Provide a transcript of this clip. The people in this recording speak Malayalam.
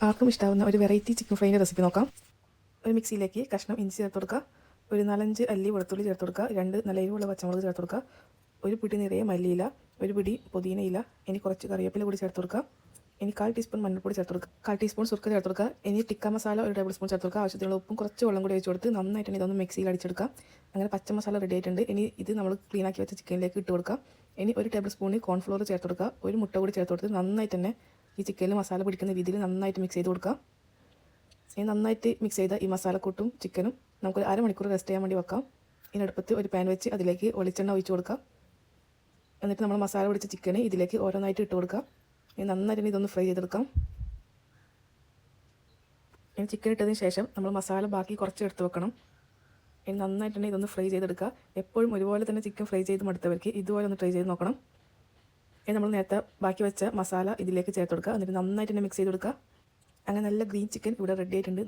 ആർക്കും ഇഷ്ടാവുന്ന ഒരു വെറൈറ്റി ചിക്കൻ ഫ്രൈൻ്റെ റെസിപ്പി നോക്കാം. ഒരു മിക്സിയിലേക്ക് കഷ്ണം ഇഞ്ചി ചേർത്ത് കൊടുക്കുക, ഒരു 4-5 അല്ലി വെളുത്തുള്ളി ചേർത്ത് കൊടുക്കുക, 2 നല്ല എരിവുള്ള പച്ചമുളക് ചേർത്ത് കൊടുക്കുക, ഒരു പിടി നിറയെ മല്ലിയില, ഒരു പിടി പുതിനയില, ഇനി കുറച്ച് കറിവേപ്പില കൂടി ചേർത്ത് കൊടുക്കുക. ഇനി 1/4 ടീസ്പൂൺ മഞ്ഞൾപ്പൊടി ചേർത്ത് കൊടുക്കുക, 1/4 ടീസ്പൂൺ സുർക്ക ചേർത്ത് കൊടുക്കുക. ഇനി ടിക്ക മസാല 1 ടേബിൾ സ്പൂൺ ചേർത്ത് കൊടുക്കുക. ആവശ്യത്തിനുള്ള ഉപ്പും കുറച്ച് വെള്ളം കൂടി വെച്ച് കൊടുത്ത് നന്നായിട്ട് ഇതൊന്ന് മിക്സിയിൽ അടിച്ചെടുക്കുക. അങ്ങനെ പച്ച മസാല റെഡി ആയിട്ടുണ്ട്. ഇനി ഇത് നമ്മൾ ക്ലീനാക്കി വെച്ച ചിക്കനിലേക്ക് ഇട്ട് കൊടുക്കുക. ഇനി 1 ടേബിൾ സ്പൂൺ കോൺഫ്ലോർ ചേർത്ത് കൊടുക്കുക, ഒരു മുട്ട കൂടി ചേർത്ത് കൊടുത്ത് നന്നായിട്ട് തന്നെ ഈ ചിക്കനിൽ മസാല പിടിക്കുന്ന രീതിയിൽ നന്നായിട്ട് മിക്സ് ചെയ്ത് കൊടുക്കുക. ഇനി നന്നായിട്ട് മിക്സ് ചെയ്ത ഈ മസാലക്കൂട്ടും ചിക്കനും നമുക്ക് 1/2 മണിക്കൂർ റെസ്റ്റ് ചെയ്യാൻ വേണ്ടി വെക്കാം. ഇനി അടുപ്പത്ത് ഒരു പാൻ വെച്ച് അതിലേക്ക് വെളിച്ചെണ്ണ ഒഴിച്ച് കൊടുക്കുക. എന്നിട്ട് നമ്മൾ മസാല പിടിച്ച ചിക്കന് ഇതിലേക്ക് ഓരോന്നായിട്ട് ഇട്ട് കൊടുക്കുക. ഇനി നന്നായിട്ട് ഇതൊന്ന് ഫ്രൈ ചെയ്തെടുക്കാം. ഇനി ചിക്കൻ ഇട്ടതിന് ശേഷം നമ്മൾ മസാല ബാക്കി കുറച്ച് എടുത്ത് വെക്കണം. ഇനി നന്നായിട്ട് ഇതൊന്ന് ഫ്രൈ ചെയ്തെടുക്കുക. എപ്പോഴും ഒരുപോലെ തന്നെ ചിക്കൻ ഫ്രൈ ചെയ്ത് മടുത്തവർക്ക് ഇതുപോലെ ഒന്ന് ട്രൈ ചെയ്ത് നോക്കണം. ഇനി നമ്മൾ നേരത്തെ ബാക്കി വെച്ച മസാല ഇതിലേക്ക് ചേർത്ത് കൊടുക്കുക. എന്നിട്ട് നന്നായിട്ട് മിക്സ് ചെയ്ത് കൊടുക്കുക. അങ്ങനെ നല്ല ഗ്രീൻ ചിക്കൻ ഇവിടെ റെഡി ആയിട്ടുണ്ട്.